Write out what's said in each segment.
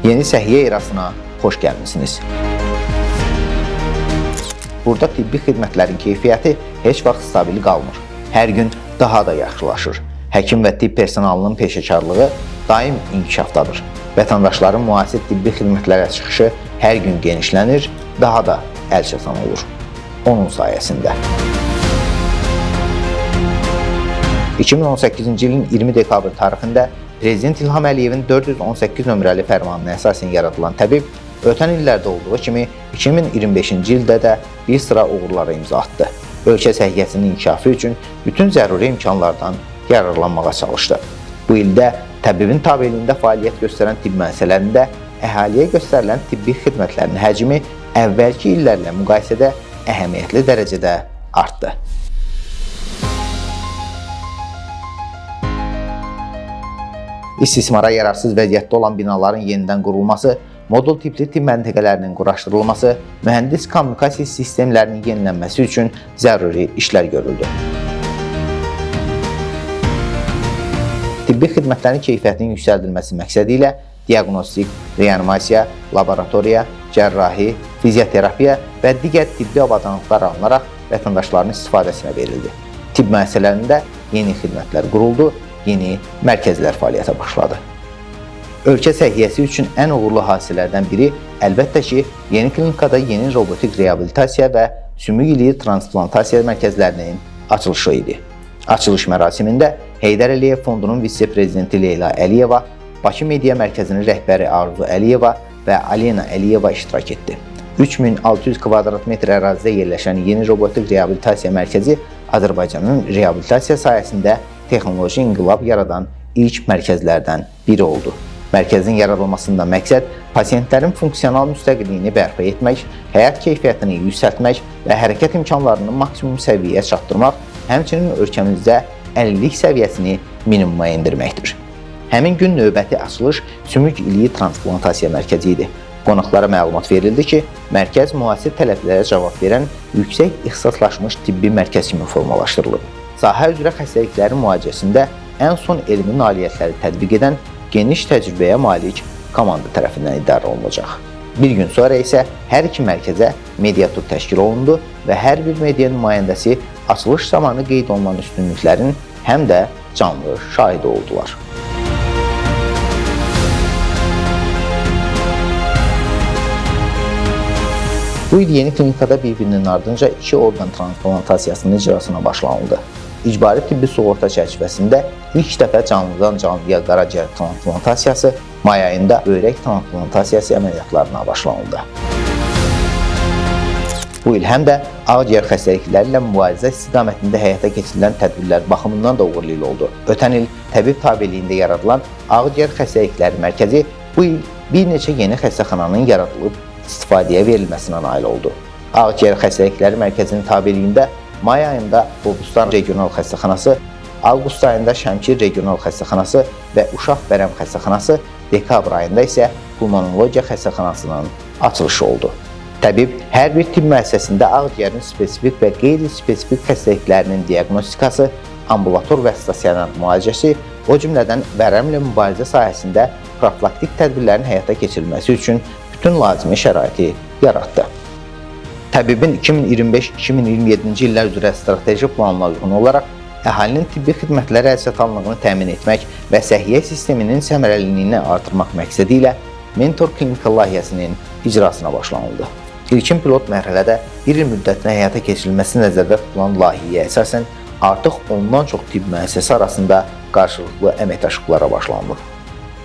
Yeni səhiyyə erasına xoş gəlmisiniz. Burada tibbi xidmətlərin keyfiyyəti heç vaxt stabil qalmır. Hər gün daha da yaxşılaşır. Həkim və tibb personalının peşəkarlığı daim inkişafdadır. Vətəndaşların müasir tibbi xidmətlərə çıxışı hər gün genişlənir, daha da əlçatan olur. Onun sayəsində. 2018-ci ilin 20 dekabr tarixində Prezident İlham Əliyevin 418 nömrəli fərmanına əsasən yaradılan təbib ötən illərdə olduğu kimi 2025-ci ildə də bir sıra uğurlara imza atdı. Ölkə səhiyyəsinin inkişafı üçün bütün zəruri imkanlardan yararlanmağa çalışdı. Bu ildə təbibin tabeliyində fəaliyyət göstərən tibb müəssisələrində əhaliyə göstərilən tibbi xidmətlərin həcmi əvvəlki illərlə müqayisədə əhəmiyyətli dərəcədə artdı. İstismara yararsız vəziyyətdə olan binaların yenidən qurulması, modul tipli tibb məntəqələrinin quraşdırılması, mühəndis kommunikasiya sistemlərinin yenilənməsi üçün zəruri işlər görüldü. Tibbi xidmətlərin keyfiyyətinin yüksəldilməsi məqsədi ilə diaqnostik, reanimasiya, laboratoriya, cərrahi, fizioterapiya və digər tibbi avadanlıqlar alınaraq vətəndaşların istifadəsinə verildi. Tibb müəssisələrində yeni xidmətlər quruldu, yeni mərkəzlər fəaliyyətə başladı. Ölkə səhiyyəsi üçün ən uğurlu hadisələrdən biri əlbəttə ki, yeni klinikada yeni robotik reabilitasiya və sümük iliyi transplantasiya mərkəzlərinin açılışı idi. Açılış mərasimində Heydər Əliyev Fondunun vitse-prezidenti Leyla Əliyeva, Bakı Media Mərkəzinin rəhbəri Arzu Əliyeva və Alena Əliyeva iştirak etdi. 3600 kvadrat metr ərazidə yerləşən yeni robotik reabilitasiya mərkəzi Azərbaycanın reabilitasiya sayəsində texnoloji inqilab yaradan ilk mərkəzlərdən biri oldu. Mərkəzin yaradılmasında məqsəd pasientlərin funksional müstəqilliyini bərpa etmək, həyat keyfiyyətini yüksəltmək və hərəkət imkanlarını maksimum səviyyəyə çatdırmaq, həmçinin ölkəmizdə əlillik səviyyəsini minimuma endirməkdir. Həmin gün növbəti açılış sümük iliyi transplantasiya mərkəzi idi. Qonaqlara məlumat verildi ki, mərkəz müasir tələblərə cavab verən yüksək ixtisaslaşmış tibbi mərkəz kimi formalaşdırılıb. Sahə üzrə xəstəliklərin müalicəsində ən son elmi nailiyyətləri tətbiq edən geniş təcrübəyə malik komanda tərəfindən idarə olunacaq. Bir gün sonra isə hər iki mərkəzə mediatur təşkil olundu və hər bir media nümayəndəsi açılış zamanı qeyd olunan üstünlüklərin həm də canlı şahidi oldular. Bu il yeni klinikada bir-birinin ardınca 2 orqan transplantasiyasının icrasına başlanıldı. İcbari tibbi sığorta çərçivəsində ilk dəfə canlıdan canlıya qaraciyər transplantasiyası, may ayında böyrək transplantasiyası əməliyyatlarına başlanıldı. Bu il həm də ağciyər xəstəlikləri ilə mübarizə istiqamətində həyata keçirilən tədbirlər baxımından da uğurlu il oldu. Ötən il təbib tabeliyində yaradılan ağciyər xəstəlikləri mərkəzi bu il bir neçə yeni xəstəxananın yaradılıb istifadəyə verilməsinə nail oldu. Ağciyər xəstəlikləri mərkəzinin tabeliyində may ayında Qobustan Regional Xəstəxanası, avqust ayında Şəmkir Regional Xəstəxanası və Uşaq Bərəm Xəstəxanası, dekabr ayında isə Pulmonologiya Xəstəxanasının açılışı oldu. Təbib hər bir tibb müəssisəsində ağciyərin spesifik və qeyri-spesifik xəstəliklərinin diaqnostikası, ambulator və stasionar müalicəsi, o cümlədən vərəmlə mübarizə sahəsində profilaktik tədbirlərin həyata keçirilməsi üçün bütün lazımi şəraiti yaratdı. Təbibin 2025-2027-ci illər üzrə strateji planına uyğun olaraq əhalinin tibbi xidmətləri əlçatanlığını təmin etmək və səhiyyə sisteminin səmərəliliyini artırmaq məqsədi ilə Mentor Klinika layihəsinin icrasına başlanıldı. İlkin pilot mərhələdə bir il müddətinə həyata keçirilməsi nəzərdə tutulan layihəyə əsasən artıq ondan çox tibb müəssisəsi arasında qarşılıqlı əməkdaşlıqlara başlanılır.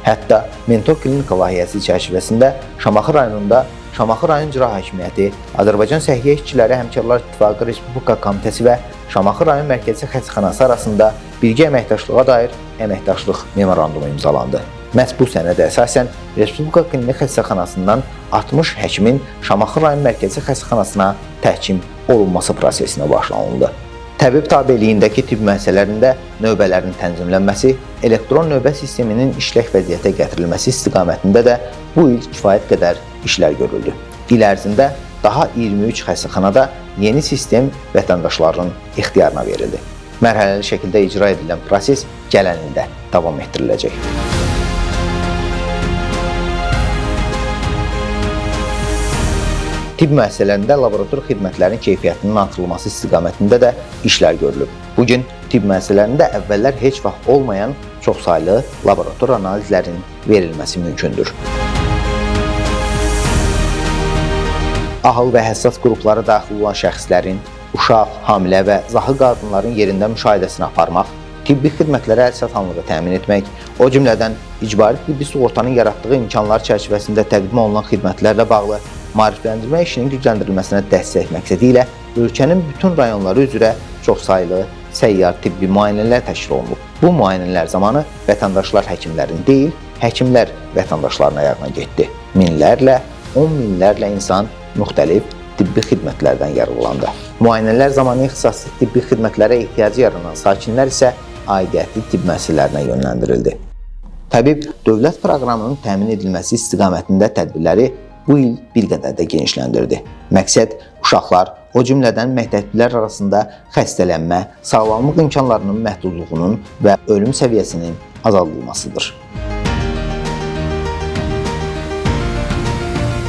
Hətta Mentor Klinika layihəsi çərçivəsində Şamaxı rayonunda Şamaxı rayon İcra Hakimiyyəti, Azərbaycan Səhiyyə İşçiləri Həmkarlar İttifaqı Respublika Komitəsi və Şamaxı rayon Mərkəzi Xəstəxanası arasında birgə əməkdaşlığa dair əməkdaşlıq memorandumu imzalandı. Məhz bu sənədə əsasən Respublika Klinik Xəstəxanasından 60 həkimin Şamaxı rayon Mərkəzi Xəstəxanasına təhkim olunması prosesinə başlanıldı. Təbib tabeliyindəki tibb müəssisələrində növbələrin tənzimlənməsi, elektron növbə sisteminin işlək vəziyyətə gətirilməsi istiqamətində də bu il kifayət qədər işlər görüldü. İl ərzində daha 23 xəstəxanada yeni sistem vətəndaşların ixtiyarına verildi. Mərhələli şəkildə icra edilən proses gələn ildə davam etdiriləcək. Tibb müəssisələrində laborator xidmətlərin keyfiyyətinin artırılması istiqamətində də işlər görülüb. Bugün tibb müəssisələrində əvvəllər heç vaxt olmayan çoxsaylı laborator analizlərin verilməsi mümkündür. Ahıl və həssas qruplara daxil olan şəxslərin, uşaq, hamilə və zahı qadınların yerində müşahidəsini aparmaq, tibbi xidmətlərə əlçatanlığı təmin etmək, o cümlədən icbari tibbi sığortanın yaratdığı imkanlar çərçivəsində təqdim olunan xidmətlərlə bağlı maarifləndirmə işinin gücləndirilməsinə dəstək məqsədi ilə ölkənin bütün rayonları üzrə çoxsaylı səyyar tibbi müayinələr təşkil olunub. Bu müayinələr zamanı vətəndaşlar həkimlərin deyil, həkimlər vətəndaşların ayağına getdi. Minlərlə, 10 minlərlə insan müxtəlif tibbi xidmətlərdən yararlandı. Müayinələr zamanı ixtisaslı tibbi xidmətlərə ehtiyacı yaranan sakinlər isə aidiyyətli tibb müəssisələrinə yönləndirildi. Təbib dövlət proqramının təmin edilməsi istiqamətində tədbirləri bu il bir qədər də genişləndirdi. Məqsəd uşaqlar, o cümlədən məktəblilər arasında xəstələnmə, sağlamlıq imkanlarının məhdudluğunun və ölüm səviyyəsinin azaldılmasıdır.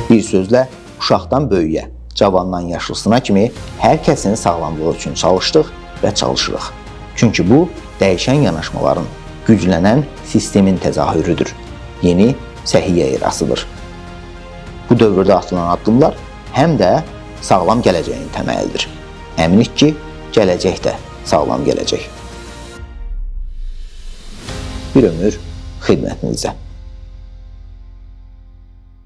Bir sözlə, uşaqdan böyüyə, cavandan yaşlısına kimi hər kəsin sağlamlığı üçün çalışdıq və çalışırıq. Çünki bu, dəyişən yanaşmaların, güclənən sistemin təzahürüdür. Yeni səhiyyə erasıdır. Bu dövrdə atılan addımlar həm də sağlam gələcəyin təməlidir. Əminik ki, gələcək də sağlam gələcək. Bir ömür xidmətinizə.